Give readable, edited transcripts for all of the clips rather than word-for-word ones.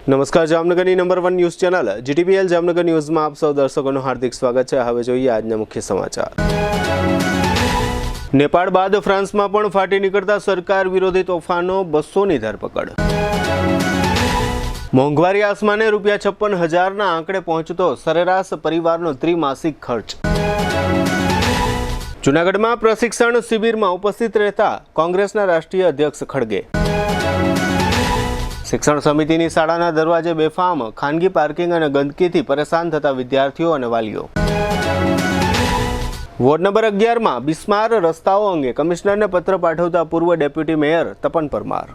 નમસ્કાર, જામનગરની number 1 news channel GTPL Jamnagar ન્યૂઝમાં આપ સૌ દર્શકોનું હાર્દિક સ્વાગત છે। હવે જોઈએ આજના મુખ્ય સમાચાર। નેપાળ બાદ ફ્રાન્સમાં પણ ફાટી નીકળતા સરકાર વિરોધી તોફાનો, 200ની ધરપકડ। મોંઘવારી આસમાને ₹56,000ના આંકડે પહોંચતો સરેરાશ પરિવારનો ત્રિમાસિક ખર્ચ। જૂનાગઢમાં પ્રશિક્ષણ શિબિરમાં ઉપસ્થિત રહેતા કોંગ્રેસના રાષ્ટ્રીય અધ્યક્ષ ખડગે। શિક્ષણ સમિતિની શાળાના દરવાજે બેફામ, ખાનગી પાર્કિંગ અને ગંદકીથી પરેશાન થતા વિદ્યાર્થીઓ અને વાલીઓ। વોર્ડ નંબર 11માં બિસ્માર રસ્તાઓ અંગે કમિશનરને પત્ર પાઠવતા પૂર્વ ડેપ્યુટી મેયર તપન પરમાર।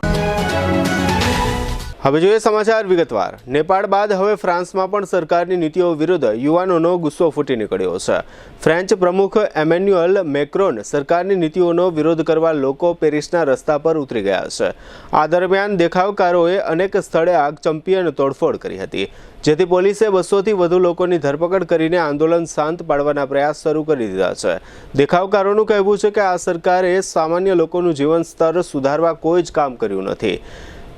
હવે જોઈએ સમાચાર વિગતવાર। નેપાળ બાદ હવે ફ્રાન્સમાં પણ સરકારની નીતિઓ વિરુદ્ધ યુવાનોનો ગુસ્સો ફૂટી નીકળ્યો છે। ફ્રેન્ચ પ્રમુખ એમેન્યુઅલ મેક્રોન સરકારની નીતિઓનો વિરોધ કરવા લોકો પેરિસના રસ્તા પર ઉતરી ગયા છે। આ દરમિયાન દેખાવકારોએ અનેક સ્થળે આગચંપી અને તોડફોડ કરી હતી, જેથી પોલીસે 200થી વધુ લોકોની ધરપકડ કરીને આંદોલન શાંત પાડવાના પ્રયાસ શરૂ કરી દીધા છે। દેખાવકારોનું કહેવું છે કે આ સરકારે સામાન્ય લોકોનું જીવન સ્તર સુધારવા કોઈ જ કામ કર્યું નથી।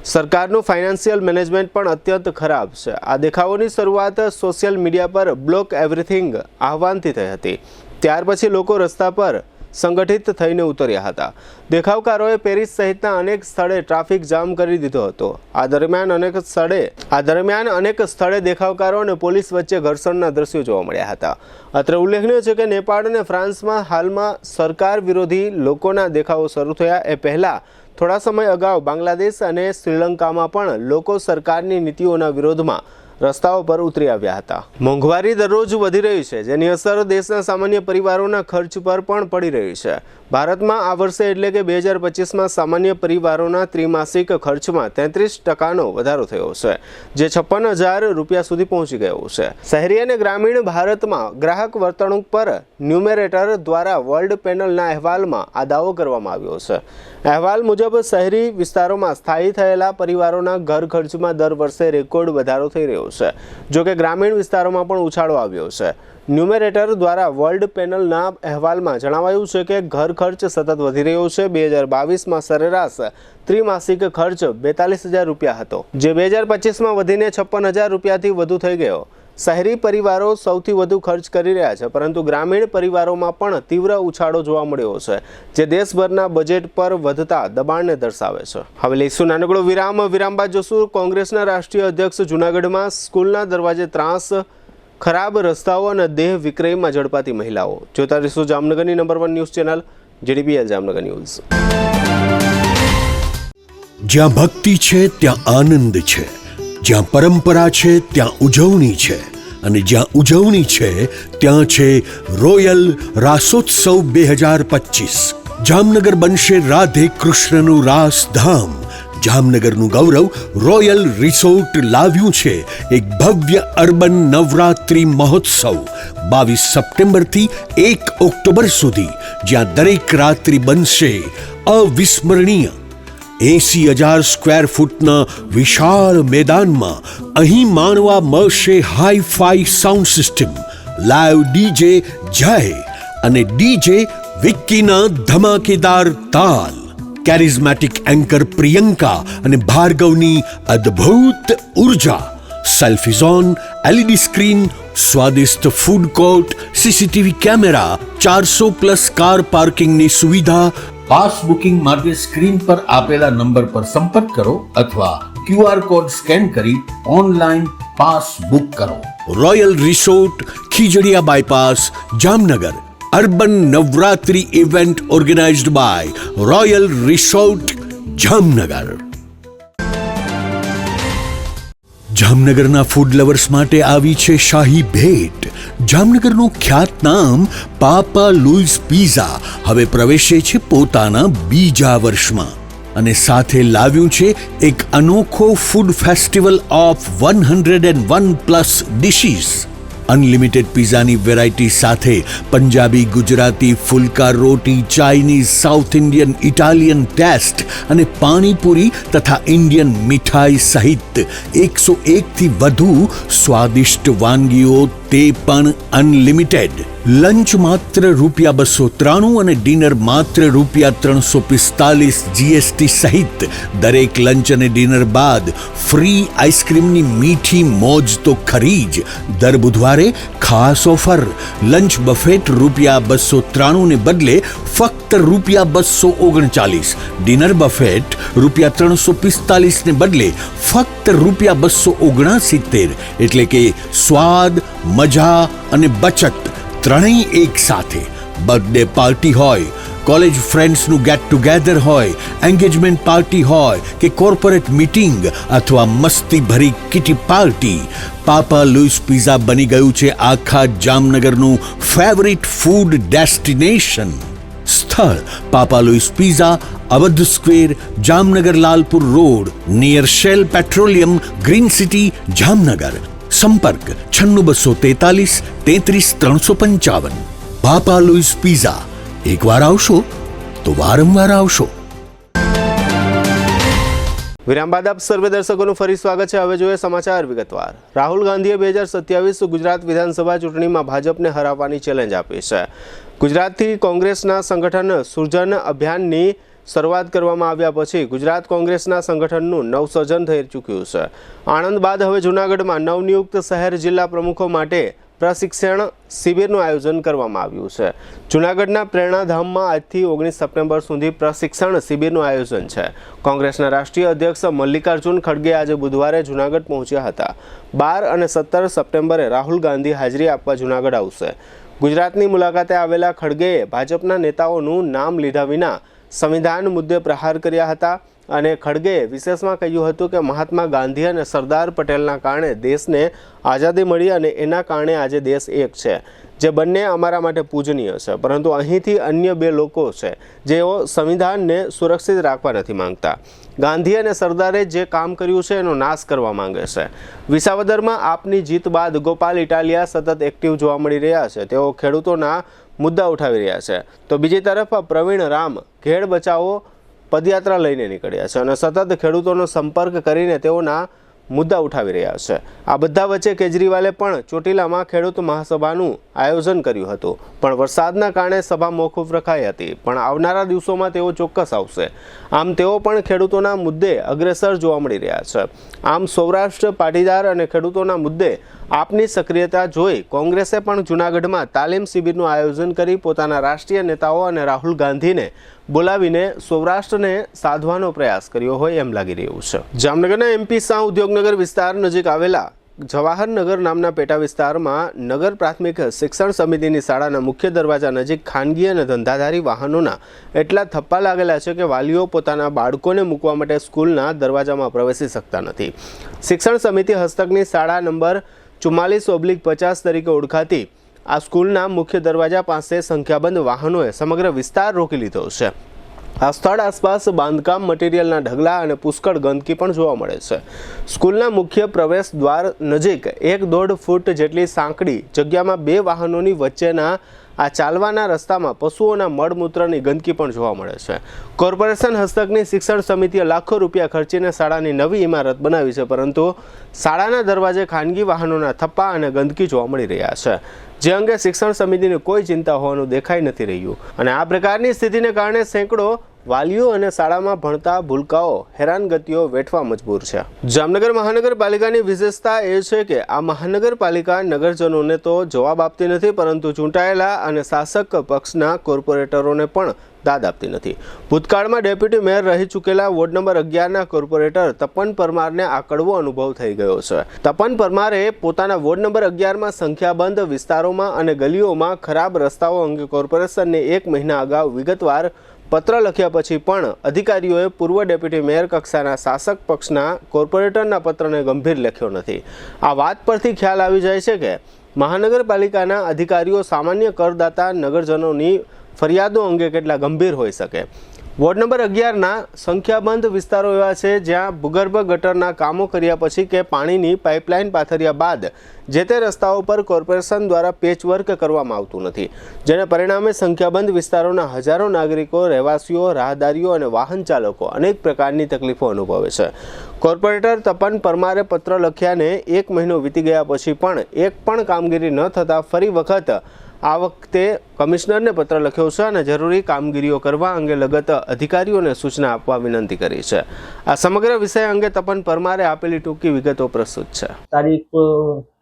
સરકારનું ફાઇનાન્શિયલ મેનેજમેન્ટ પણ અત્યંત ખરાબ છે। આ દેખાવોની શરૂઆત સોશિયલ મીડિયા પર બ્લોક એવરીથિંગ આહવાનથી થઈ હતી। ત્યાર પછી લોકો રસ્તા પર સંગઠિત થઈને ઉતર્યા હતા। દેખાવકારોએ પેરિસ સહિતના અનેક સ્થળે ટ્રાફિક જામ કરી દીધો હતો। આ દરમિયાન અનેક સ્થળે દેખાવકારો અને પોલીસ વચ્ચે ઘર્ષણના દ્રશ્યો જોવા મળ્યા હતા। અત્રે ઉલ્લેખનીય છે કે નેપાળ અને ફ્રાન્સમાં હાલમાં સરકાર વિરોધી લોકોના દેખાવો શરૂ થયા એ પહેલા થોડા સમય અગાઉ બાંગ્લાદેશ અને શ્રીલંકામાં પણ લોકો સરકારની નીતિઓના વિરોધમાં રસ્તાઓ પર ઉતરી આવ્યા હતા। મોંઘવારી દરરોજ વધી રહી છે, જેની અસર દેશના સામાન્ય પરિવારોના ખર્ચ પર પણ પડી રહી છે। ભારતમાં આ વર્ષે એટલે કે 2025માં સામાન્ય પરિવારોના ત્રિમાસિક ખર્ચમાં 33%નો વધારો થયો છે, જે ₹56,000 સુધી પહોંચી ગયો છે। શહેરી અને ગ્રામીણ ભારતમાં ગ્રાહક વર્તણૂક પર ન્યુમેરેટર દ્વારા વર્લ્ડ પેનલના અહેવાલમાં આ દાવો કરવામાં આવ્યો છે। અહેવાલ મુજબ શહેરી વિસ્તારોમાં સ્થાયી થયેલા પરિવારોના ઘર ખર્ચમાં દર વર્ષે રેકોર્ડ વધારો થઈ રહ્યો છે, જો કે ગ્રામીણ વિસ્તારોમાં પણ ઉછાળો આવ્યો છે। ન્યુમેરેટર દ્વારા વર્લ્ડ પેનલના અહેવાલમાં જણાવાયું છે કે ઘર ખર્ચ સતત વધી રહ્યો છે। 2022માં સરેરાશ ત્રિમાસિક ખર્ચ ₹42,000 હતો, જે 2025માં વધીને ₹56,000થી વધુ થઈ ગયો। શહેરી પરિવારો સૌથી વધુ ખર્ચ કરી રહ્યા છે, પરંતુ ગ્રામીણ પરિવારોમાં પણ તીવ્ર ઉછાળો જોવા મળ્યો છે, જે દેશભરના બજેટ પર વધતા દબાણને દર્શાવે છે। હવે લઈશું નાનકડો વિરામ બાદ જોશું કોંગ્રેસના રાષ્ટ્રીય અધ્યક્ષ જૂનાગઢમાં સ્કૂલના દરવાજે ત્રાસ, ખરાબ રસ્તાઓ અને દેહ વિક્રયમાં ઝડપાતી મહિલાઓ। જોતા રહીશું જામનગરની number 1 news channel GTPL Jamnagar news. જ્યાં ભક્તિ છે ત્યાં આનંદ છે, જ્યાં પરંપરા છે ત્યાં ઉજવણી છે, અને જ્યાં ઉજવણી છે ત્યાં છે રોયલ રાસોત્સવ 2025। જામનગર બનશે રાધે કૃષ્ણનું રાસધામ। જામનગરનું ગૌરવ રોયલ રિસોર્ટ લાવ્યું છે એક ભવ્ય અર્બન નવરાત્રિ મહોત્સવ 22 સપ્ટેમ્બરથી 1 ઓક્ટોબર સુધી, જ્યાં દરેક રાત્રિ બનશે અવિસ્મરણીય। 80,000 સ્ક્વેર ફૂટના વિશાળ મેદાનમાં અહીં માણવા મળશે hi fi sound system, live DJ જય અને ડીજે વિક્કીના ધમાકેદાર તાલ, કેરિઝમેટિક એન્કર પ્રિયંકા અને ભાર્ગવની અદ્ભુત ઉર્જા, સેલ્ફી ઝોન, LED સ્ક્રીન, સ્વાદિષ્ટ food court, CCTV camera, 400+ car પાર્કિંગની સુવિધા। પાસ બુકિંગ માટે સ્ક્રીન પર આપેલા નંબર પર સંપર્ક કરો અથવા QR કોડ સ્કેન કરી ઓનલાઈન પાસ બુક કરો। Royal resort, Khijadiya bypass, Jamnagar. Urban Navratri event organized by royal resort, Jamnagar. જામનગરના ફૂડ લવર્સ માટે આવી છે શાહી ભેટ। જામનગરનું ખ્યાતનામ પાપા લુઈસ પિઝા હવે પ્રવેશે છે પોતાના બીજા વર્ષમાં, અને સાથે લાવ્યું છે એક અનોખો food festival of 101+ dishes. Unlimited પિઝાની વેરાયટી સાથે પંજાબી, ગુજરાતી, ફુલકા રોટી, Chinese, South Indian, Italian taste અને પાણીપુરી તથા ઇન્ડિયન મીઠાઈ સહિત 101થી વધુ સ્વાદિષ્ટ વાનગીઓ, તે પણ અનલિમિટેડ। લંચ માત્ર ₹293 અને ડિનર માત્ર ₹345 GST સહિત દરેક લંચ અને ડિનર બાદ ફ્રી આઈસ્ક્રીમની મીઠી મોજ તો ખરી જ. દર બુધવારે ખાસ ઓફર, લંચ બફેટ ₹293 ને બદલે ફક્ત ₹239, ડિનર બફેટ ₹345 ને બદલે ફક્ત ₹269. એટલે કે સ્વાદ, મજા અને બચત ત્રણેય એક સાથે. બર્થડે પાર્ટી હોય, કોલેજ ફ્રેન્ડ્સનું ગેટ ટુગેધર હોય, એન્ગેજમેન્ટ પાર્ટી હોય કે કોર્પોરેટ મીટિંગ અથવા મસ્તી ભરી kitty party, Papa Louis pizza બની ગયું છે આખા જામનગરનું ફેવરિટ ફૂડ ડેસ્ટિનેશન. સ્થળ Papa Louis pizza, Awadh square, Jamnagar Lalpur road, near Shell petroleum, green city, Jamnagar. સંપર્ક 96 243 33 355. Papa Louis pizza. એકવાર આવશો તો વારંવાર આવશો. વિરામ બાદ આપ સર્વે દર્શકોનું ફરી સ્વાગત છે. હવે જોઈએ સમાચાર વિગતવાર. રાહુલ ગાંધીએ 2027 ગુજરાત વિધાનસભા ચૂંટણીમાં ભાજપને હરાવવાની ચેલેન્જ આપી છે. ગુજરાતથી કોંગ્રેસના સંગઠન સૃજન અભિયાનની શરૂઆત કરવામાં આવ્યા પછી ગુજરાત કોંગ્રેસના સંગઠનનું નવસર્જન થઈ ચૂક્યું છે. આણંદ બાદ હવે જૂનાગઢમાં નવનિયુક્ત શહેર જિલ્લા પ્રમુખો માટે પ્રશિક્ષણ શિબિરનું આયોજન કરવામાં આવ્યું છે. જૂનાગઢના પ્રેરણાધામમાં આજથી 19 સપ્ટેમ્બર સુધી પ્રશિક્ષણ શિબિરનું આયોજન છે. કોંગ્રેસના રાષ્ટ્રીય અધ્યક્ષ મલ્લિકાર્જુન ખડગે આજે બુધવારે જૂનાગઢ પહોંચ્યા હતા. 12 અને 17 સપ્ટેમ્બરે રાહુલ ગાંધી હાજરી આપવા જૂનાગઢ આવશે. ગુજરાતની મુલાકાતે આવેલા ખડગેએ ભાજપના નેતાઓનું નામ લીધા વિના સંવિધાન મુદ્દે પ્રહાર કર્યા હતા અને ખડગેએ વિશેષમાં કહ્યું હતું કે મહાત્મા ગાંધી અને સરદાર પટેલના કારણે દેશને આઝાદી મળી અને એના કારણે આજે દેશ એક છે, જે બંને અમારા માટે પૂજનીય છે. પરંતુ અહીંથી અન્ય બે લોકો છે જેઓ સંવિધાનને સુરક્ષિત રાખવા નથી માંગતા. ગાંધી અને સરદારે જે કામ કર્યું છે એનો નાશ કરવા માંગે છે. વિસાવદરમાં આપની જીત બાદ ગોપાલ ઇટાલિયા સતત એક્ટિવ જોવા મળી રહ્યા છે. તેઓ ખેડૂતોના મુદ્દા ઉઠાવી રહ્યા છે. તો બીજી તરફ પ્રવીણ રામ ઘેડ બચાવો પદયાત્રા લઈને નીકળ્યા છે અને સતત ખેડૂતોનો સંપર્ક કરીને તેઓના મુદ્દા ઉઠાવી રહ્યા છે. આ બધા વચ્ચે કેજરીવાલે પણ ચોટીલામાં ખેડૂત મહાસભાનું આયોજન કર્યું હતું, પણ વરસાદના કારણે સભા મોકૂફ રખાઈ હતી. પણ આવનારા દિવસોમાં તેઓ ચોક્કસ આવશે. આમ તેઓ પણ ખેડૂતોના મુદ્દે અગ્રેસર જોવા મળી રહ્યા છે. આમ સૌરાષ્ટ્ર પાટીદાર અને ખેડૂતોના મુદ્દે આપની સક્રિયતા જોઈ કોંગ્રેસે પણ જૂનાગઢમાં તાલીમ શિબિરનું આયોજન કરી પોતાના રાષ્ટ્રીય નેતાઓ અને રાહુલ ગાંધીને બોલાવીને સૌરાષ્ટ્રને સાધવાનો પ્રયાસ કર્યો હોય એમ લાગી રહ્યું છે. જામનગરના MP શાહ ઉદ્યોગનગર વિસ્તાર નજીક આવેલા જવાહરનગર નામના પેટા વિસ્તારમાં નગર પ્રાથમિક શિક્ષણ સમિતિની શાળાના મુખ્ય દરવાજા નજીક ખાનગી અને ધંધાધારી વાહનોના એટલા થપ્પા લાગેલા છે કે વાલીઓ પોતાના બાળકોને મૂકવા માટે સ્કૂલના દરવાજામાં પ્રવેશી શકતા નથી. શિક્ષણ સમિતિ હસ્તકની શાળા નંબર 44/50 તરીકે ઓળખાતી આ સ્કૂલના મુખ્ય દરવાજા પાસે સંખ્યાબંધ વાહનોએ સમગ્ર વિસ્તાર રોકી લીધો છે. આ સ્થળ આસપાસ બાંધકામ મટીરિયલના ઢગલા અને પુષ્કળ ગંદકી પણ જોવા મળે છે. સ્કૂલના મુખ્ય પ્રવેશ દ્વાર નજીક 1.5 ફૂટ જેટલી સાંકડી જગ્યામાં 2 વાહનોની વચ્ચેના આ ચાલવાના રસ્તામાં પશુઓના મળમૂત્રની ગંદકી પણ જોવા મળે છે. કોર્પોરેશન હસ્તકની શિક્ષણ સમિતિએ લાખો રૂપિયા ખર્ચીને શાળાની નવી ઇમારત બનાવી છે, પરંતુ શાળાના દરવાજે ખાનગી વાહનોના થપ્પા અને ગંદકી જોવા મળી રહ્યા છે, જે અંગે શિક્ષણ સમિતિની કોઈ ચિંતા હોવાનું દેખાઈ નથી રહ્યું. અને આ પ્રકારની સ્થિતિને કારણે સેંકડો વાલીઓ અને શાળામાં ભણતા ભૂલકાઓ હેરાનગતિઓ વેઠવા મજબૂર છે. જામનગર મહાનગરપાલિકાની વિશેષતા એ છે કે આ મહાનગરપાલિકા નગરજનોને તો જવાબ આપતી નથી, પરંતુ ચૂંટાયેલા અને શાસક પક્ષના કોર્પોરેટરોને પણ દાદ આપતી નથી. ભૂતકાળમાં ડેપ્યુટી મેયર રહી ચૂકેલા વોર્ડ નંબર 11ના કોર્પોરેટર તપન પરમારને આ કડવો અનુભવ થઈ ગયો છે. તપન પરમારે પોતાના વોર્ડ નંબર 11માં સંખ્યાબંધ વિસ્તારોમાં અને ગલીઓમાં ખરાબ રસ્તાઓ અંગે કોર્પોરેશનને 1 મહિના અગાઉ વિગતવાર પત્ર લખ્યા પછી પણ અધિકારીઓએ પૂર્વ ડેપ્યુટી મેયર કક્ષાના શાસક પક્ષના કોર્પોરેટરના પત્રને ગંભીર લેખ્યો નથી. આ વાત પરથી ખ્યાલ આવી જાય છે કે મહાનગરપાલિકાના અધિકારીઓ સામાન્ય કરદાતા નગરજનોની ફરિયાદો અંગે કેટલા ગંભીર હોઈ શકે. વોર્ડ નંબર 11ના સંખ્યાબંધ વિસ્તારો એવા છે જ્યાં ભૂગર્ભ ગટરના કામો કર્યા પછી કે પાણીની પાઇપલાઇન પાથર્યા બાદ જે તે રસ્તાઓ પર કોર્પોરેશન દ્વારા પેચવર્ક કરવામાં આવતું નથી, જેને પરિણામે સંખ્યાબંધ વિસ્તારોના હજારો નાગરિકો, રહેવાસીઓ, રાહદારીઓ અને વાહન ચાલકો અનેક પ્રકારની તકલીફો અનુભવે છે. કોર્પોરેટર તપન પરમારે પત્ર લખ્યાને 1 મહિનો વીતી ગયા પછી પણ એક પણ કામગીરી ન થતાં ફરી વખત આ વખતે કમિશનરને પત્ર લખ્યો છે અને જરૂરી કામગીરીઓ કરવા અંગે લગત અધિકારીઓને સૂચના આપવા વિનંતી કરી છે. આ સમગ્ર વિષય અંગે તપન પરમારે આપેલી ટૂંકી વિગતો પ્રસ્તુત છે. તારીખ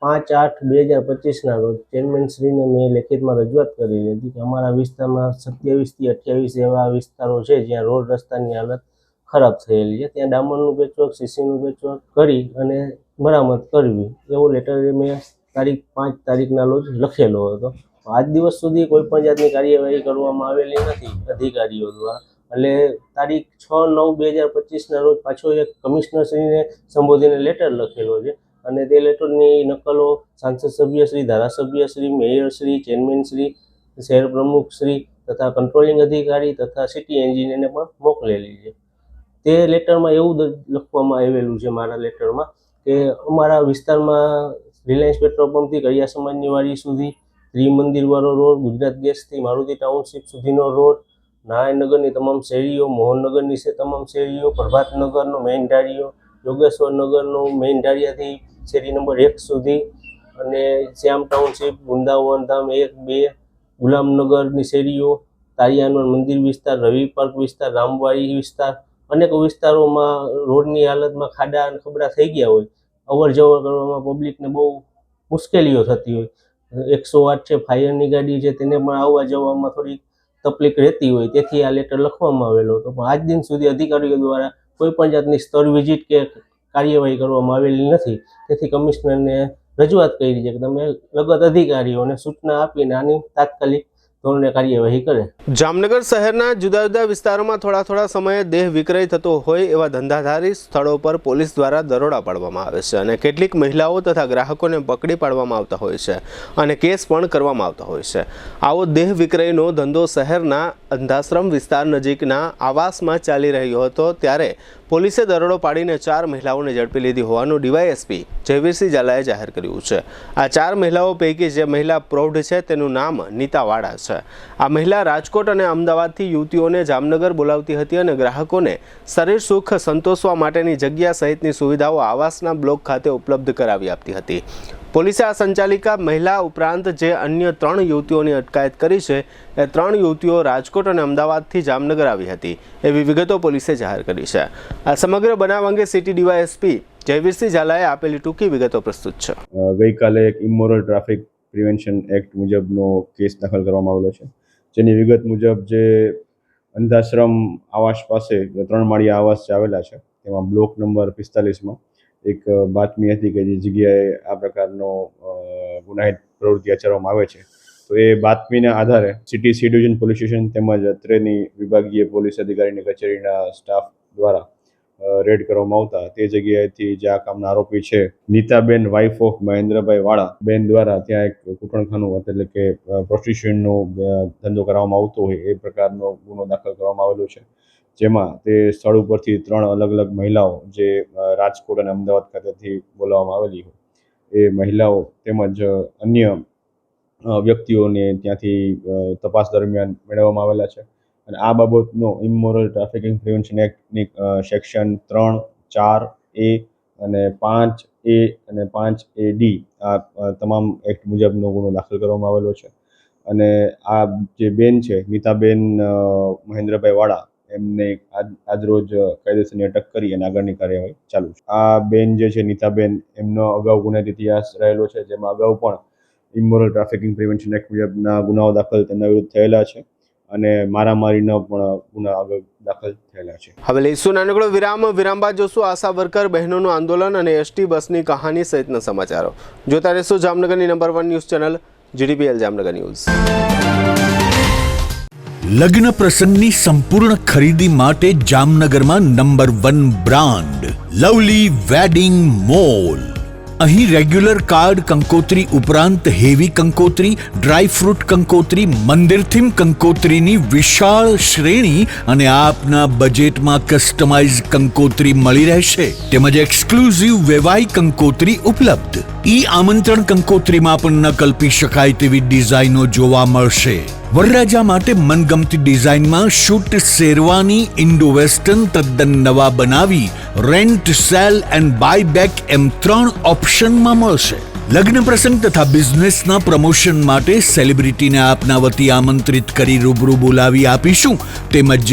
5/8/2025 રોજ ચેરમેનશ્રીને મેં લેખિતમાં રજૂઆત કરેલી હતી કે અમારા વિસ્તારમાં 27 થી 28 એવા વિસ્તારો છે જ્યાં રોડ રસ્તાની હાલત ખરાબ થયેલી છે. ત્યાં ડામરનું પેચવર્ક, સીસીનું પેચવર્ક કરી અને મરામત કરવી એવો લેટર મેં તારીખ 5 તારીખના રોજ લખેલો હતો. આજ દિવસ સુધી કોઈ પણ જાતની કાર્યવાહી કરવામાં આવેલી નથી અધિકારીઓ દ્વારા. એટલે તારીખ 6/9/2025 રોજ પાછો એક કમિશનરશ્રીને સંબોધીને લેટર લખેલો છે અને તે લેટરની નકલો સાંસદ સભ્યશ્રી, ધારાસભ્યશ્રી, મેયરશ્રી, ચેરમેનશ્રી, શહેર પ્રમુખશ્રી તથા કંટ્રોલિંગ અધિકારી તથા સિટી એન્જિનિયરને પણ મોકલેલી છે. તે લેટરમાં એવું લખવામાં આવેલું છે મારા લેટરમાં કે અમારા વિસ્તારમાં રિલાયન્સ પેટ્રોલ પંપથી કડિયા સમાજની વાડી સુધી, ત્રિમંદિરવાળો રોડ, ગુજરાત ગેસથી મારુતિ ટાઉનશીપ સુધીનો રોડ, નારાયણનગરની તમામ શેરીઓ, મોહનનગરની તમામ શેરીઓ, પ્રભાતનગરનો મેઇન ઢાળિયો, યોગેશ્વર નગરનો મેઇન ઢાળિયાથી શેરી નંબર 1 સુધી અને શ્યામ ટાઉનશીપ, વૃંદાવન ધામ 1-2, ગુલામનગરની શેરીઓ, તારિયાનવર મંદિર વિસ્તાર, રવિ પાર્ક વિસ્તાર, રામવાડી વિસ્તાર, અનેક વિસ્તારોમાં રોડની હાલતમાં ખાડા અને ખબડા થઈ ગયા હોય, અવર જવર કરવામાં પબ્લિકને બહુ મુશ્કેલીઓ થતી હોય. 108 છે, ફાયરની ગાડી છે, તેને પણ આવવા જવામાં થોડી તકલીફ રહેતી હોય. તેથી આ લેટર લખવામાં આવેલો હતો. પણ આજ દિન સુધી અધિકારીઓ દ્વારા કોઈ પણ જાતની સ્થળ વિઝિટ કે કાર્યવાહી કરવામાં આવેલી નથી. તેથી કમિશનરને રજૂઆત કરી છે કે તમે લગત અધિકારીઓને સૂચના આપીને આની તાત્કાલિક ધોરણે કાર્યવાહી કરે. જામનગર શહેરના જુદા જુદા વિસ્તારોમાં થોડા સમયે દેહ વિક્રય થતો હોય એવા ધંધાધારી સ્થળો પર પોલીસ દ્વારા દરોડા પાડવામાં આવે છે અને કેટલીક મહિલાઓ તથા ગ્રાહકોને પકડી પાડવામાં આવતા હોય છે અને કેસ પણ કરવામાં આવતા હોય છે. આવો દેહ વિક્રયનો ધંધો શહેરના અંધાશ્રમ વિસ્તાર નજીકના આવાસમાં ચાલી રહ્યો હતો ત્યારે પોલીસે દરોડો પાડીને 4 મહિલાઓને ઝડપી લીધી હોવાનું ડીવાયએસપી જયવીરસિંહ ઝાલાએ જાહેર કર્યું છે. આ 4 મહિલાઓ પૈકી જે મહિલા પ્રૌઢ છે તેનું નામ નીતા વાડા છે. આ મહિલા રાજકોટ અને અમદાવાદથી યુવતીઓને જામનગર બોલાવતી હતી અને ગ્રાહકોને શરીર સુખ સંતોષવા માટેની જગ્યા સહિતની સુવિધાઓ આવાસના બ્લોક ખાતે ઉપલબ્ધ કરાવી આપતી હતી. પોલીસે આ સંચાલિકા મહિલા ઉપરાંત જે અન્ય 3 યુવતીઓની અટકાયત કરી છે એ 3 યુવતીઓ રાજકોટ અને અમદાવાદથી જામનગર આવી હતી એવી વિગતો પોલીસે જાહેર કરી છે. આ સમગ્ર બનાવ અંગે સિટી ડીવાયએસપી જયવીરસિંહ ઝાલાએ આપેલી ટૂંકી વિગતો પ્રસ્તુત છે. ગઈકાલે એક ઇમોરલ ટ્રાફિક પ્રિવેન્શન એક્ટ મુજબનો કેસ દાખલ કરવામાં આવેલો છે. જેની વિગત મુજબ જે અંધાશ્રમ આવાસ પાસે 3 માળિયા આવાસ આવેલા છે તેમાં બ્લોક નંબર 45માં એક બાતમી હતી કે જે જગ્યાએ આ પ્રકારનો ગુનાહિત પ્રવૃત્તિ આચરવામાં આવે છે. તો એ બાતમીના આધારે city C division police station તેમજ અત્રેની વિભાગીય પોલીસ અધિકારીની કચેરીના સ્ટાફ દ્વારા રેડ કરવામાં આવતા તે જગ્યાએથી જે આ કામના આરોપી છે નીતાબેન વાઇફ ઓફ મહેન્દ્રભાઈ વાળા બેન દ્વારા ત્યાં એક કૂટણખાનું એટલે કે પ્રોસ્ટિટ્યુશનનો ધંધો કરવામાં આવતો હોય એ પ્રકારનો ગુનો દાખલ કરવામાં આવેલો છે. જેમાં તે સ્થળ ઉપરથી 3 અલગ અલગ મહિલાઓ જે રાજકોટ અને અમદાવાદ ખાતેથી બોલાવવામાં આવેલી હોય એ મહિલાઓ તેમજ અન્ય વ્યક્તિઓને ત્યાંથી તપાસ દરમિયાન મેળવવામાં આવેલા છે. અને આ બાબતનો ઇમોરલ ટ્રાફિકિંગ પ્રિવેન્શન એક્ટની સેક્શન 3(4)A અને 5A અને 5AD આ તમામ એક્ટ મુજબનો ગુનો દાખલ કરવામાં આવેલો છે. અને આ જે બેન છે નીતાબેન મહેન્દ્રભાઈ વાળા એમને આજરોજ કાયદેસરની અટક કરી અને આગળની કાર્યવાહી ચાલુ છે. આ બેન જે છે નીતાબેન એમનો અગાઉ ગુનાહિત ઇતિહાસ રહેલો છે જેમાં અગાઉ પણ ઇમોરલ ટ્રાફિકિંગ પ્રિવેન્શન એક્ટ મુજબના ગુનાઓ દાખલ તેમના વિરુદ્ધ થયેલા છે અને મારામારીનો પણ ગુના આગળ દાખલ થયેલા છે. હવે લઈશું નાનકડો વિરામ બાદ જોશું આશા વર્કર બહેનોનું આંદોલન અને એસટી બસની કહાની સહિતના સમાચારો. જોતા રહેશું જામનગરની number 1 news channel GDPL Jamnagar news. લગ્ન પ્રસંગની સંપૂર્ણ ખરીદી માટે જામનગરમાં number 1 brand lovely wedding mall. અહીં રેગ્યુલર કાર્ડ કંકોત્રી ઉપરાંત હેવી કંકોત્રી, ડ્રાય ફ્રૂટ કંકોત્રી, મંદિર થીમ કંકોત્રીની વિશાળ શ્રેણી અને આપના બજેટમાં કસ્ટમાઇઝ કંકોત્રી મળી રહેશે. તેમજ એક્સક્લુઝિવ વેવાઈ કંકોત્રી ઉપલબ્ધ. આમંત્રણ કંકોત્રીમાં પણ ન કલ્પી શકાય તેવી ડિઝાઇનો જોવા મળશે. વરરાજા માટે મનગમતી ડિઝાઇનમાં શૂટ શેરવાની ઇન્ડો વેસ્ટર્ન તદ્દન નવા બનાવી rent, sale and buy back એમ 3 ઓપ્શનમાં મળશે. લગ્ન પ્રસંગ તથા બિઝનેસના પ્રમોશન માટે સેલિબ્રિટીને આપના વતી આમંત્રિત કરી રૂબરૂ બોલાવી આપીશું, તેમજ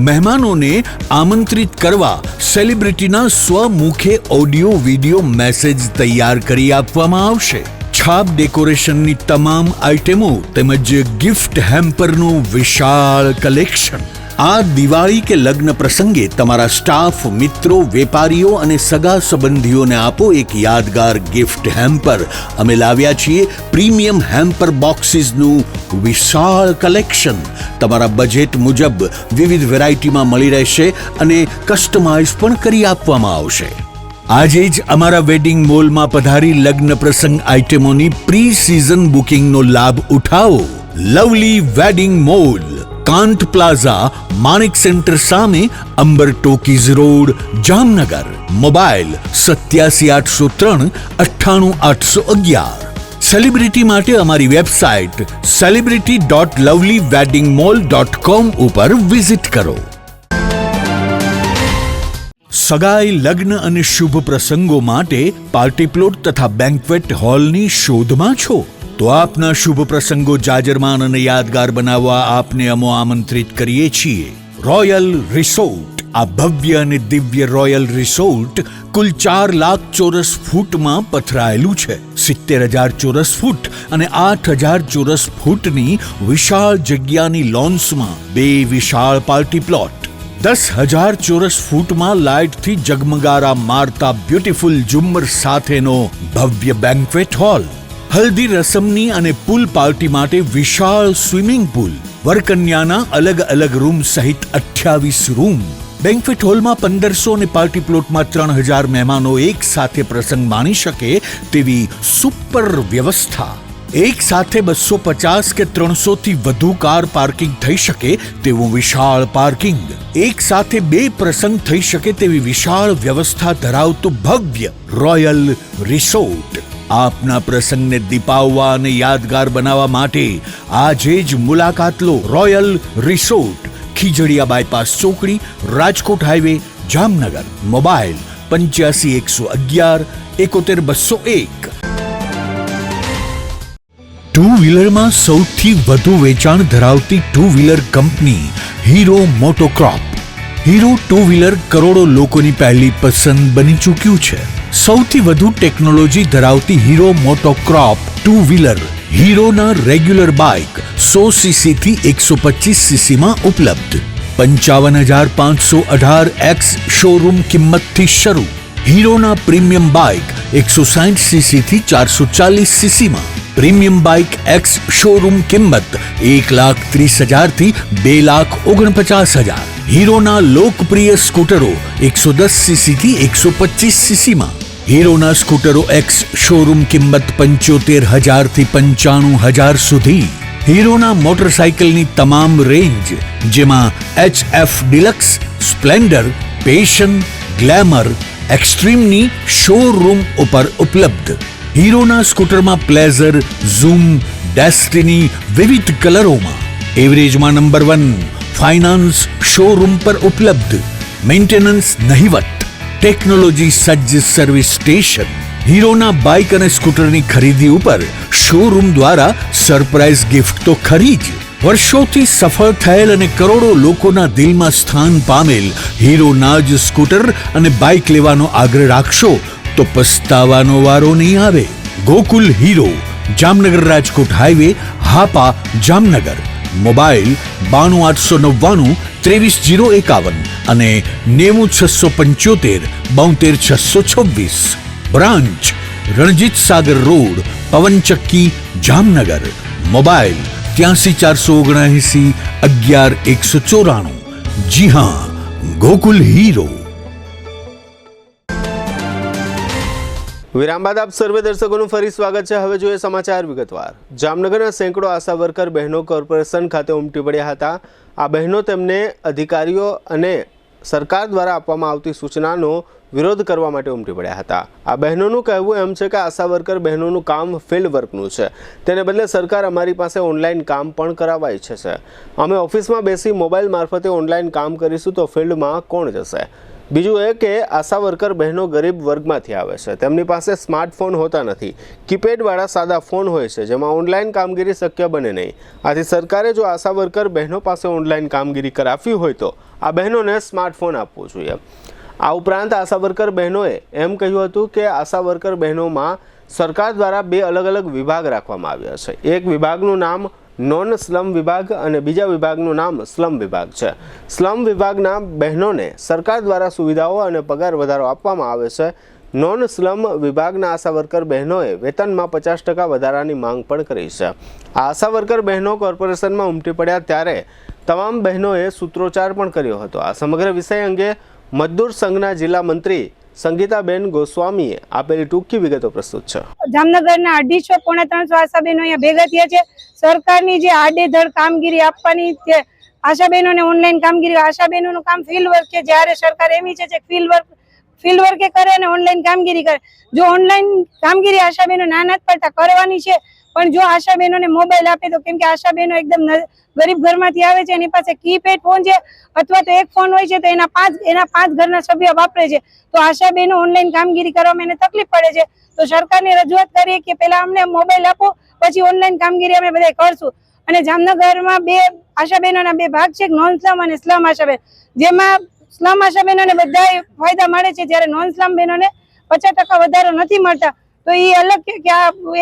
મહેમાનોને આમંત્રિત કરવા સેલિબ્રિટીના સ્વમુખે ઓડિયો વિડિયો મેસેજ તૈયાર કરી આપવામાં આવશે. છાપ ડેકોરેશનની તમામ આઇટમો તેમજ ગિફ્ટ હેમ્પરનું વિશાળ કલેક્શન. આ દિવાળી કે લગ્ન પ્રસંગે તમારા સ્ટાફ, મિત્રો, વેપારીઓ અને સગા સંબંધીઓને આપો એક યાદગાર ગિફ્ટ હેમ્પર. અમે લાવ્યા છીએ પ્રીમિયમ હેમ્પર બોક્સીસનું વિશાળ કલેક્શન. તમારા બજેટ મુજબ વિવિધ વેરાયટીમાં મળી રહેશે અને કસ્ટમાઇઝ પણ કરી આપવામાં આવશે. આજે જ અમારા વેડિંગ મોલમાં પધારી લગ્ન પ્રસંગ આઇટમોની પ્રી સિઝન બુકિંગનો લાભ ઉઠાવો. Lovely wedding mall, Kant plaza, Manek centre સામે, Amber talkies road, Jamnagar. Mobile 8780398811. Celebrity માટે અમારી વેબસાઇટ celebrity.lovelyweddingmall.com ઉપર વિઝિટ કરો. સગાઈ, લગ્ન અને શુભ પ્રસંગો માટે પાર્ટી પ્લોટ તથા બેન્ક્વેટ હોલની શોધમાં છો? તો આપના શુભ પ્રસંગો જાજરમાન અને યાદગાર બનાવવા આપને અમો આમંત્રિત કરીએ છીએ. Royal resort. આ ભવ્ય અને દિવ્ય રોયલ રિસોર્ટ કુલ 4 લાખ ચોરસ ફૂટમાં પથરાયેલું છે. 70,000 ચોરસ ફૂટ અને 8,000 ચોરસ ફૂટની વિશાળ જગ્યાની લોન્સમાં 2 વિશાળ પાર્ટી પ્લોટ. 10,000 ચોરસ ફૂટમાં લાઇટથી જગમગારા મારતા બ્યુટીફુલ ઝુમ્મર સાથેનો ભવ્ય બેન્ક્વેટ હોલ. હલ્દી રસમની અને પૂલ પાર્ટી માટે વિશાળ સ્વિમિંગ પૂલ. વરકન્યાના અલગ અલગ રૂમ સહિત 28 રૂમ. બેન્ક્વેટ હોલમાં 1500 અને પાર્ટી પ્લોટમાં 3,000 મહેમાનો એક સાથે પ્રસંગ માણી શકે તેવી સુપર વ્યવસ્થા. એક સાથે 250 કે 300 થી વધુ કાર પાર્કિંગ થઈ શકે તેવું વિશાળ પાર્કિંગ. એક સાથે 2 પ્રસંગ થઈ શકે તેવી વિશાળ વ્યવસ્થા ધરાવતું ભવ્ય રોયલ રિસોર્ટ. આપના પ્રસંગને દીપાવવા અને યાદગાર બનાવવા માટે આજે જ મુલાકાત લો. રોયલ રિસોર્ટ, ખીજડીયા બાયપાસ ચોકડી, Rajkot highway, Jamnagar. Mobile 85 111 71 201. Two વ્હીલરમાં સૌથી વધુ વેચાણ ધરાવતી two wheeler company Hero MotoCorp. Hero two wheeler કરોડો લોકોની પહેલી પસંદ બની ચૂક્યું છે. સૌથી વધુ ટેકનોલોજી ધરાવતી હીરો મોટોક્રોપ ટુ વ્હીલર હીરોના રેગ્યુલર બાઇક 100 સીસી થી 125 સીસીમાં ઉપલબ્ધ. 55,518 શોરૂમ કિંમતથી શરૂ. હીરોના પ્રીમિયમ બાઇક 160 સીસી થી 440 સીસીમાં. પ્રીમિયમ બાઇક એક્સ શોરૂમ કિંમત 1,30,000 થી 2,49,000. હીરોના લોકપ્રિય સ્કૂટરો 110 સીસી થી 125 સીસીમાં. હીરોના સ્કૂટરો એક્સ શોરૂમ કિંમત 75,000 થી 95,000 સુધી. હીરોના મોટરસાઇકલની તમામ રેન્જ જેમાં HF deluxe, Splendor, Passion, Glamour, એક્સ્ટ્રીમની શોરૂમ ઉપર ઉપલબ્ધ. હીરોના સ્કૂટરમાં પ્લેઝર, ઝૂમ, ડેસ્ટિની વિવિધ કલરોમાં. એવરેજમાં નંબર 1. ફાઇનાન્સ શોરૂમ પર ઉપલબ્ધ. મેન્ટેનન્સ નહિવત. ટેકનોલોજી સજ્જ સર્વિસ સ્ટેશન. હીરોના બાઇક અને સ્કૂટરની ખરીદી ઉપર શોરૂમ દ્વારા સરપ્રાઇઝ ગિફ્ટ તો ખરી જ. વર્ષોથી સફળ થયેલ અને કરોડો લોકોના દિલમાં સ્થાન પામેલ હીરોના જ સ્કૂટર અને બાઇક લેવાનો આગ્રહ રાખશો તો પસ્તાવાનો વારો નહીં આવે. Gokul hero, Jamnagar Rajkot highway, Hapa, Jamnagar. Mobile 92 899 23 051 અને 90 675 72 626. Branch Ranjit Sagar road, પવનચક્કી, Jamnagar. Mobile 83 479 11 194. જી હા, ગોકુલ હીરો. વિરામ બાદ આપ સર્વે દર્શકોનું ફરી સ્વાગત છે. હવે જોઈએ સમાચાર વિગતવાર. જામનગરના સેંકડો આશા વર્કર બહેનો કોર્પોરેશન ખાતે ઉમટી પડ્યા હતા. આ બહેનો તેમને અધિકારીઓ અને સરકાર દ્વારા આપવામાં આવતી સૂચનાનો વિરોધ કરવા માટે ઉમટી પડ્યા હતા. આ બહેનોનું કહેવું એમ છે કે આશા વર્કર બહેનોનું કામ ફિલ્ડ વર્કનું છે, તેને બદલે સરકાર અમારી પાસે ઓનલાઈન કામ પણ કરાવવા ઈચ્છે છે. અમે ઓફિસમાં બેસી મોબાઈલ મારફતે ઓનલાઈન કામ કરીશું તો ફિલ્ડમાં કોણ જશે? બીજું એ કે આશા વર્કર બહેનો ગરીબ વર્ગમાંથી આવે છે, તેમની પાસે સ્માર્ટફોન હોતા નથી, કીપેડવાળા સાદા ફોન હોય છે જેમાં ઓનલાઈન કામગીરી શક્ય બને નહીં. આથી સરકારે જો આશા વર્કર બહેનો પાસે ઓનલાઈન કામગીરી કરાવવી હોય તો આ બહેનોને સ્માર્ટફોન આપવો જોઈએ. આ ઉપરાંત આશા વર્કર બહેનોએ એમ કહ્યું હતું કે આશા વર્કર બહેનોમાં સરકાર દ્વારા 2 અલગ અલગ વિભાગ રાખવામાં આવ્યા છે. એક વિભાગનું નામ નોન સ્લમ વિભાગ અને બીજા વિભાગનું નામ સ્લમ વિભાગ છે. સ્લમ વિભાગના બહેનોને સરકાર દ્વારા સુવિધાઓ અને પગાર વધારો આપવામાં આવે છે. નોન સ્લમ વિભાગના આશા વર્કર બહેનોએ વેતનમાં 50% વધારાની માંગ પણ કરી છે. આ આશા વર્કર બહેનો કોર્પોરેશનમાં ઉમટી પડ્યા ત્યારે તમામ બહેનોએ સૂત્રોચ્ચાર પણ કર્યો હતો. આ સમગ્ર વિષય અંગે મજદૂર સંઘના જિલ્લા મંત્રી સંગીતાબેન ગોસ્વામીએ આપેલી ટૂંકી વિગતો પ્રસ્તુત છે. જામનગરના 250 પોણા 300 આશાબહેનો અહીંયા ભેગા થયા છે. સરકારની જે આડેધડ કામગીરી આપવાની છે, આશાબહેનોને ઓનલાઈન કામગીરી, આશાબહેનોનું કામ ફિલ્ડ વર્ક છે. જ્યારે સરકાર એમ ઈચ્છે છે ફિલ્ડ વર્કે કરે અને ઓનલાઈન કામગીરી કરે. જો ઓનલાઈન કામગીરી આશાબહેનો ના નથી પડતા કરવાની છે, પણ જો આશાબહેનોને મોબાઈલ આપે તો, કેમ કે આશાબહેનો એકદમ ગરીબ ઘરમાંથી આવે છે, એની પાસે કીપેડ ફોન છે અથવા તો એક ફોન હોય છે તો એના પાંચ ઘરના સભ્ય વાપરે છે. તો આશાબહેનો ઓનલાઈન કામગીરી કરવામાં એને તકલીફ પડે છે. તો સરકારને રજૂઆત કરીએ કે પહેલા અમને મોબાઈલ આપો, પછી ઓનલાઈન કામગીરી અમે બધા કરશું. અને જામનગરમાં 2 આશાબહેનોના 2 ભાગ છે, નોન સ્લમ અને સ્લમ આશાબહેન, જેમાં સ્લમ આશાબહેનોને બધા ફાયદા મળે છે, જ્યારે નોન સ્લમ બહેનોને 50% વધારો નથી મળતા. તો એ અલગ કે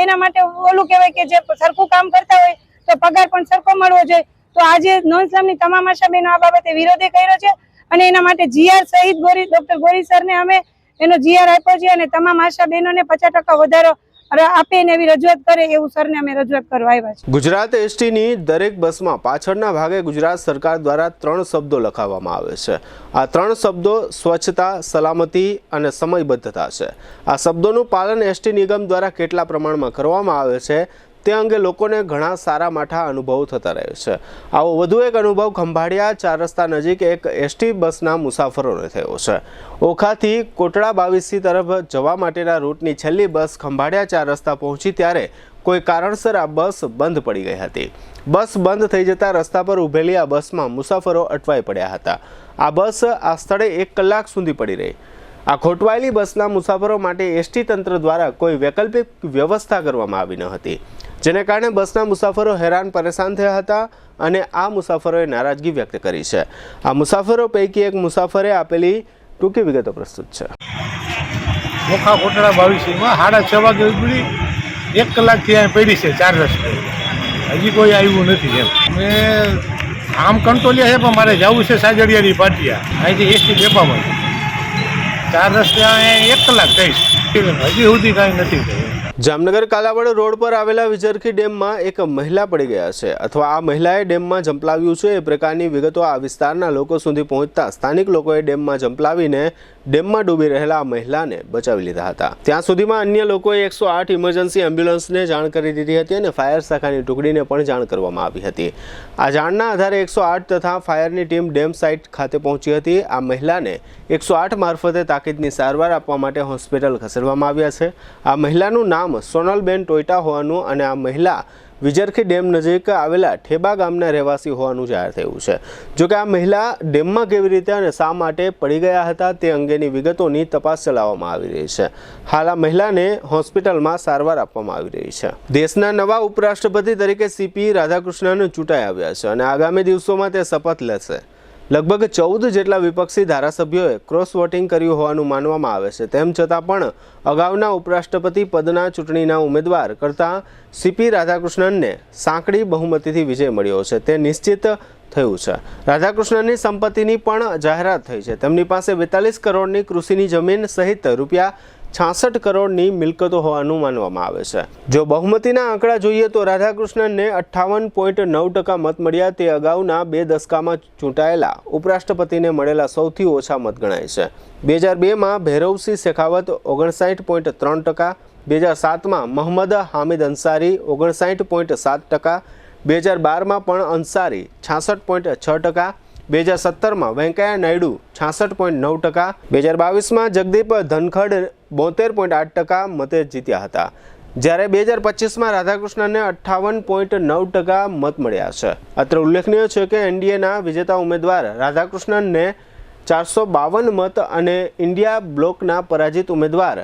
એના માટે ઓલું કહેવાય કે જે સરખું કામ કરતા હોય તો પગાર પણ સરખો મળવો જોઈએ. તો આજે નોન સ્લમની તમામ આશાબહેનો આ બાબતે વિરોધ કર્યો છે અને એના માટે જીઆર સહિત ડોક્ટર ગોરી સરને અમે એનો જીઆર આપ્યો છે અને તમામ આશાબહેનોને 50% વધારો આપે ને એવી રજૂઆત કરે એવું સરને અમે રજૂઆત કરવા આવ્યા છે. ગુજરાત એસટીની દરેક બસમાં પાછળના ભાગે ગુજરાત સરકાર દ્વારા 3 શબ્દો લખાવવામાં આવે છે. આ 3 શબ્દો સ્વચ્છતા, સલામતી અને સમયબદ્ધતા છે. આ શબ્દોનું પાલન એસટી નિગમ દ્વારા કેટલા પ્રમાણમાં કરવામાં આવે છે તે અંગે લોકોને ઘણા સારા માઠા અનુભવ થતા રહે છે. આવો વધુ એક અનુભવ ખંભાળિયા 4 રસ્તા નજીક એક એસટી બસના મુસાફરોને થયો છે. ઓખાથી કોટડા 22 તરફ જવા માટેના રૂટની છેલ્લી બસ ખંભાળિયા 4 રસ્તા પહોંચી ત્યારે કોઈ કારણસર આ બસ બંધ પડી ગઈ હતી. બસ બંધ થઈ જતા રસ્તા પર ઊભેલી આ બસમાં મુસાફરો અટવાઈ પડ્યા હતા. આ બસ આ સ્થળે 1 કલાક સુધી પડી રહી. આ ખોટવાયેલી બસના મુસાફરો માટે એસટી તંત્ર દ્વારા કોઈ વૈકલ્પિક વ્યવસ્થા કરવામાં આવી ન હતી, જેને કારણે બસના મુસાફરો હેરાન પરેશાન થયા હતા અને આ મુસાફરોએ નારાજગી વ્યક્ત કરી છે. આ મુસાફરો પૈકી એક મુસાફરે આપેલી ટૂંકી વિગતો પ્રસ્તુત છે. મોખા કોટડા 22માં 6:30 વાગે ઉપડી 1 કલાકથી અહીં પડી છે 4 રસ્તે, હજી કોઈ આવ્યું નથી. એમ આમ કંટોલિયા છે પણ મારે જવું છે સાજડિયાની પાટિયા, અહીંથી એસટી ડેપામાં 4 રસ્તે 1 કલાક થઈશ, હજી સુધી કાંઈ નથી થયું. જામનગર કાલાવડ રોડ પર આવેલા વિજરખી ડેમમાં એક મહિલા પડી ગયા છે અથવા આ મહિલાએ ડેમમાં ઝંપલાવ્યું છે એ પ્રકારની વિગતો આ વિસ્તારના લોકો સુધી પહોંચતા સ્થાનિક લોકોએ ડેમમાં ઝંપલાવીને ડેમમાં ડૂબી રહેલા આ મહિલાને બચાવી લીધા હતા. ત્યાં સુધીમાં અન્ય લોકોએ 108 ઇમરજન્સી એમ્બ્યુલન્સને જાણ કરી દીધી હતી અને ફાયર શાખાની ટુકડીને પણ જાણ કરવામાં આવી હતી. આ જાણના આધારે 108 તથા ફાયરની ટીમ ડેમ સાઇટ ખાતે પહોંચી હતી. આ મહિલાને 108 મારફતે તાકીદની સારવાર આપવા માટે હોસ્પિટલ ખસેડવામાં આવ્યા છે. આ મહિલાનું નામ સોનલબેન ટોયટા હોવાનું અને આ મહિલા વિજરખી ડેમ નજીક આવેલા ઠેબા ગામના રહેવાસી હોવાનું જાહેર થયું છે. જોકે આ મહિલા ડેમમાં કેવી રીતે અને શા માટે પડી ગયા હતા તે અંગેની વિગતોની તપાસ ચલાવવામાં આવી રહી છે. હાલ આ મહિલાને હોસ્પિટલમાં સારવાર આપવામાં આવી રહી છે. દેશના નવા ઉપરાષ્ટ્રપતિ તરીકે સીપી રાધાકૃષ્ણન ચૂંટાઈ આવ્યા છે અને આગામી દિવસોમાં તે શપથ લેશે. લગભગ 14 જેટલા વિપક્ષી ધારાસભ્યોએ ક્રોસ વોટિંગ કર્યું હોવાનું માનવામાં આવે છે. તેમ છતાં પણ અગાઉના ઉપરાષ્ટ્રપતિ પદના ચૂંટણીના ઉમેદવાર કરતાં સીપી રાધાકૃષ્ણનને સાંકડી બહુમતીથી વિજય મળ્યો છે તે નિશ્ચિત થયું છે. રાધાકૃષ્ણનની સંપત્તિની પણ જાહેરાત થઈ છે. તેમની પાસે 42 કરોડની કૃષિની જમીન સહિત રૂપિયા 66 કરોડની મિલકતો હોવાનું માનવામાં આવે છે. જો બહુમતીના આંકડા જોઈએ તો રાધાકૃષ્ણનને 58.9% મત મળ્યા. તે અગાઉના 2 દશકામાં ચૂંટાયેલા ઉપરાષ્ટ્રપતિને મળેલા સૌથી ઓછા મત ગણાય છે. 2002માં ભૈરવસિંહ શેખાવત 59.3%, 2007માં મોહમ્મદ હામિદ અંસારી 59.7%, 2012માં પણ અંસારી 66.6%, 2017માં વેંકૈયા નાયડુ 66.9%, 2022માં જગદીપ ધનખડ 72.8% મતે જીત્યા હતા. જ્યારે 2025માં રાધાકૃષ્ણનને 58.9% મત મળ્યા છે. અત્રે ઉલ્લેખનીય છે કે એનડીએના વિજેતા ઉમેદવાર રાધાકૃષ્ણનને 452 મત અને ઇન્ડિયા બ્લોકના પરાજિત ઉમેદવાર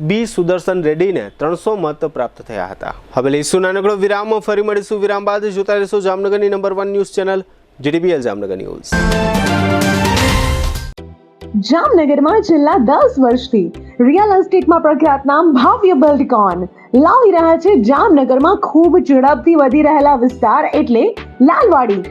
બી સુદર્શન રેડ્ડીને 300 મત પ્રાપ્ત થયા હતા. હવે લઈશું નાનકડો વિરામ. ફરી મળીશું વિરામ બાદ. જોતા રહેશો જામનગરની number 1 news channel GTBL Jamnagar news. જામનગરમાં છેલ્લા 10 વર્ષથી રિયલ એસ્ટેટમાં પ્રખ્યાત નામ ભવ્ય બિલ્ડકોન લાવી રહ્યા છે જામનગરમાં ખૂબ ઝડપથી વધી રહેલા વિસ્તાર એટલે લાલવાડી,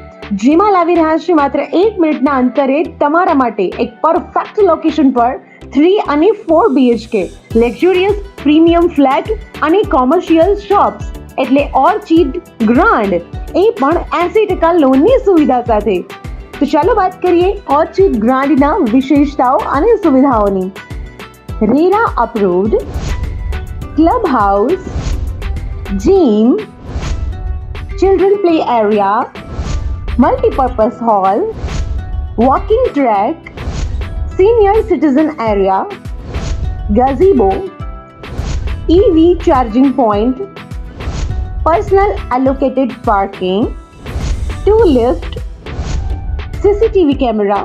જેમાં લાવી રહ્યા છે માત્ર 1 મિનિટના અંતરે તમારા માટે એક પરફેક્ટ લોકેશન પર 3 અને 4 BHK લક્ઝુરિયસ પ્રીમિયમ ફ્લેટ અને કોમર્શિયલ શોપ્સ એટલે ઓર્ચિડ ગ્રાન્ડ, એ પણ 80% લોનની સુવિધા સાથે. તો ચાલો વાત કરીએ ઓર્ચિડ ગ્રાન્ડના વિશેષતાઓ અને સુવિધાઓની. RERA approved, club house, gym, children play area, multipurpose hall, walking track, senior citizen area, gazebo, EV charging point, personal allocated parking, 2 lift, CCTV camera,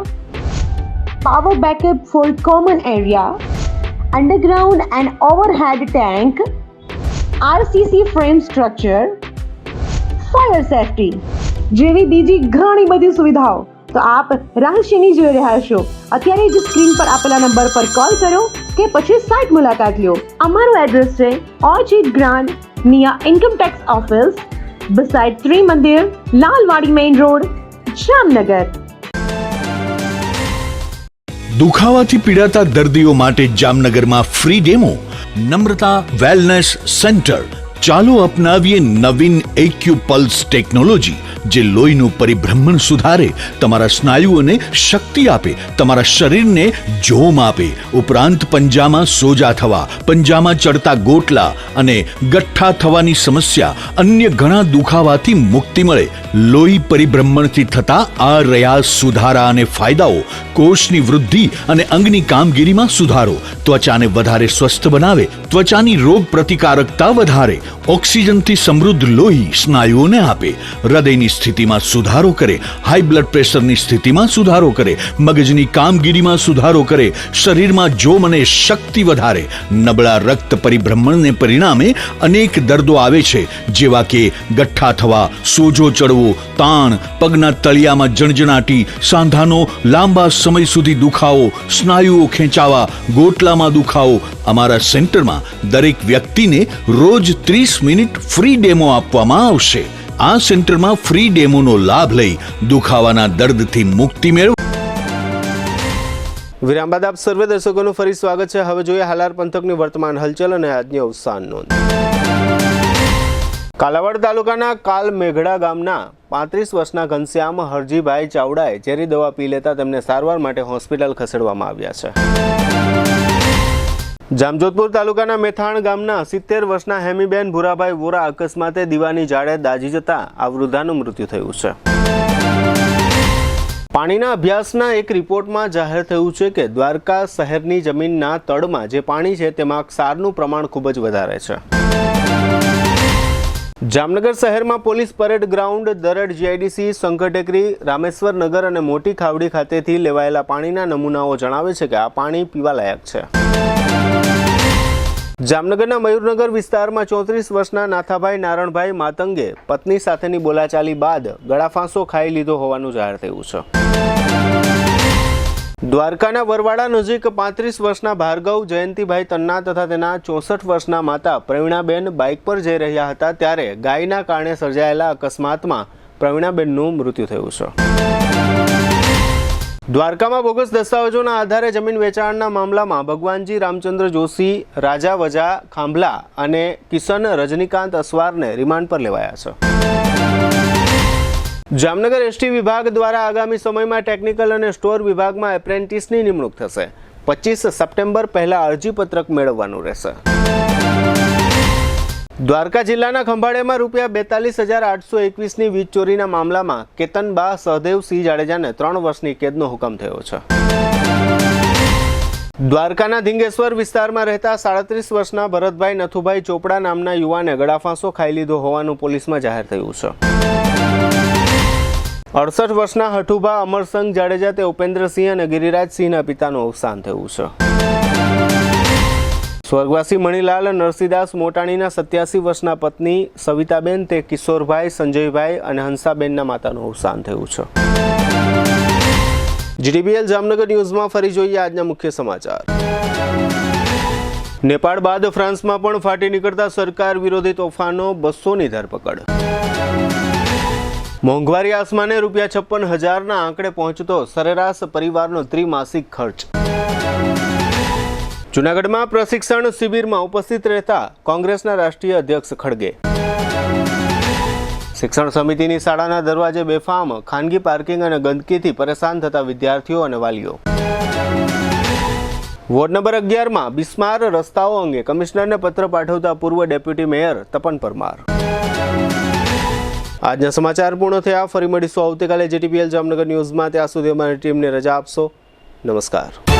power backup for common area, underground and overhead tank, RCC frame structure, fire safety જેવી બીજી ઘણી બધી સુવિધાઓ તો આપ રહસ્યની જોઈ રહ્યા છો. અત્યારે જ સ્ક્રીન પર આપેલા નંબર પર કોલ કરો કે પછી સાઇટ મુલાકાત લો. અમારું એડ્રેસ છે Orchid Grand near income tax office beside Trimandir, Lalwadi main road, Jamnagar. દુખાવાથી પીડાતા દર્દીઓ માટે જામનગરમાં free demo. Namrata wellness centre. ચાલો અપનાવીએ નવીન એક્યુપલ્સ ટેકનોલોજી, જે લોહીનું પરિભ્રમણ સુધારે, તમારા સ્નાયુઓને શક્તિ આપે, તમારા શરીરને જોમ આપે. ઉપરાંત પંજામાં સોજા થવા, પંજામાં ચડતા ગોટલા અને ગઠ્ઠા થવાની સમસ્યા, અન્ય ઘણા દુખાવાથી મુક્તિ મળે. લોહી પરિભ્રમણથી થતા આ રહ્યા સુધારા અને ફાયદાઓ. કોષની વૃદ્ધિ અને અંગની કામગીરીમાં સુધારો, ત્વચાને વધારે સ્વસ્થ બનાવે, ત્વચાની રોગ પ્રતિકારકતા વધારે, ઓક્સિજનથી સમૃદ્ધ લોહી સ્નાયુઓને આપે, હૃદયની સ્થિતિમાં સુધારો કરે, હાઈ બ્લડ પ્રેશરની સ્થિતિમાં સુધારો કરે, મગજની કામગીરીમાં સુધારો કરે, શરીરમાં જોમ અને શક્તિ વધારે. નબળા રક્ત પરિભ્રમણને પરિણામે અનેક દર્દો આવે છે, જેવા કે ગઠ્ઠા થવા, સોજો ચડવો, તાણ, પગના તળિયામાં જણજણાટી, સાંધાનો લાંબા સમય સુધી દુખાવો, સ્નાયુઓ ખેંચાવા, ગોટલામાં દુખાવો. અમારા સેન્ટરમાં દરેક વ્યક્તિને રોજ 30 મિનિટ ફ્રી ડેમો આપવામાં આવશે. આ સેન્ટરમાં ફ્રી ડેમોનો લાભ લઈ દુખાવાના દર્દથી મુક્તિ મેળવો. વિરામ બાદ આપ સર્વે દર્શકોનું ફરી સ્વાગત છે. હવે જોઈએ હાલાર પંથકની વર્તમાન હલચલ અને આજની અવસાન નોંધ. કાલાવાડ તાલુકાના કાલ મેઘડા ગામના 35 વર્ષના ઘનશ્યામ હરજીભાઈ ચાવડાએ ઝેરી દવા પી લેતા તેમને સારવાર માટે હોસ્પિટલ ખસેડવામાં આવ્યા છે. જામજોધપુર તાલુકાના મેથાણ ગામના 70 વર્ષના હેમીબેન ભુરાભાઈ વોરા અકસ્માતે દીવાની જાળે દાઝી જતા આ વૃદ્ધાનું મૃત્યુ થયું છે. પાણીના અભ્યાસના એક રિપોર્ટમાં જાહેર થયું છે કે દ્વારકા શહેરની જમીનના તળમાં જે પાણી છે તેમાં ક્ષારનું પ્રમાણ ખૂબ જ વધારે છે. જામનગર શહેરમાં police parade ground, Dared GIDC, Shankar Tekri, Rameshwar Nagar અને મોટી ખાવડી ખાતેથી લેવાયેલા પાણીના નમૂનાઓ જણાવે છે કે આ પાણી પીવાલાયક છે. જામનગરના મયુરનગર વિસ્તારમાં 34 વર્ષના નાથાભાઈ નારણભાઈ માતંગે પત્ની સાથેની બોલાચાલી બાદ ગળાફાંસો ખાઈ લીધો હોવાનું જાહેર થયું છે. દ્વારકાના વરવાડા નજીક 35 વર્ષના ભાર્ગવ જયંતિભાઈ તન્ના તથા તેના 64 વર્ષના માતા પ્રવીણાબેન બાઇક પર જઈ રહ્યા હતા ત્યારે ગાયના કારણે સર્જાયેલા અકસ્માતમાં પ્રવીણાબેનનું મૃત્યુ થયું છે. દ્વારકામાં બોગસ દસ્તાવેજોના આધારે જમીન વેચાણના મામલામાં ભગવાનજી રામચંદ્ર જોશી, રાજા વજા ખાંભલા અને કિશન રજનીકાંત અસવારને રિમાન્ડ પર લેવાયા છે. જામનગર ST વિભાગ દ્વારા આગામી સમયમાં ટેકનિકલ અને સ્ટોર વિભાગમાં એપ્રેન્ટિસની નિમણૂક થશે. 25 સપ્ટેમ્બર પહેલા અરજીપત્રક મેળવવાનું રહેશે. દ્વારકા જિલ્લાના ખંભાળિયામાં ₹42,821ની વીજ ચોરીના મામલામાં કેતનબા સહદેવસિંહ જાડેજાને 3 વર્ષની કેદનો હુકમ થયો છે. દ્વારકાના ધીંગેશ્વર વિસ્તારમાં રહેતા 37 વર્ષના ભરતભાઈ નથુભાઈ ચોપડા નામના યુવાને ગળાફાંસો ખાઈ લીધો હોવાનું પોલીસમાં જાહેર થયું છે. 68 વર્ષના હઠુભા અમરસંગ જાડેજા તે ઉપેન્દ્રસિંહ અને ગિરિરાજસિંહના પિતાનું અવસાન થયું છે. સ્વર્ગવાસી મણિલાલ નરસિંહદાસ મોટાણીના 87 વર્ષના પત્ની સવિતાબેન તે કિશોરભાઈ, સંજયભાઈ અને હંસાબેનના માતાનું અવસાન થયું છે. GTPL જામનગર ન્યૂઝમાં ફરી જોઈએ આજના મુખ્ય સમાચાર. નેપાળ બાદ ફ્રાન્સમાં પણ ફાટી નીકળતા સરકાર વિરોધી તોફાનો, 200ની ધરપકડ. મોંઘવારી આસમાને ₹56,000ના આંકડે પહોંચતો સરેરાશ પરિવારનો ત્રિમાસિક ખર્ચ. જૂનાગઢમાં પ્રશિક્ષણ શિબિરમાં ઉપસ્થિત રહેતા કોંગ્રેસના રાષ્ટ્રીય અધ્યક્ષ ખડગે. શિક્ષણ સમિતિની શાળાના દરવાજે બેફામ, ખાનગી પાર્કિંગ અને ગંદકીથી પરેશાન થતા વિદ્યાર્થીઓ અને વાલીઓ. વોર્ડ નંબર 11માં બિસ્માર રસ્તાઓ અંગે કમિશનરને પત્ર પાઠવતા પૂર્વ ડેપ્યુટી મેયર તપન પરમાર. આજના સમાચાર પૂર્ણ થયા. ફરી મળીશું આવતીકાલે GTPL જામનગર ન્યૂઝમાં. ત્યાં સુધી અમારી ટીમને રજા આપશો. નમસ્કાર.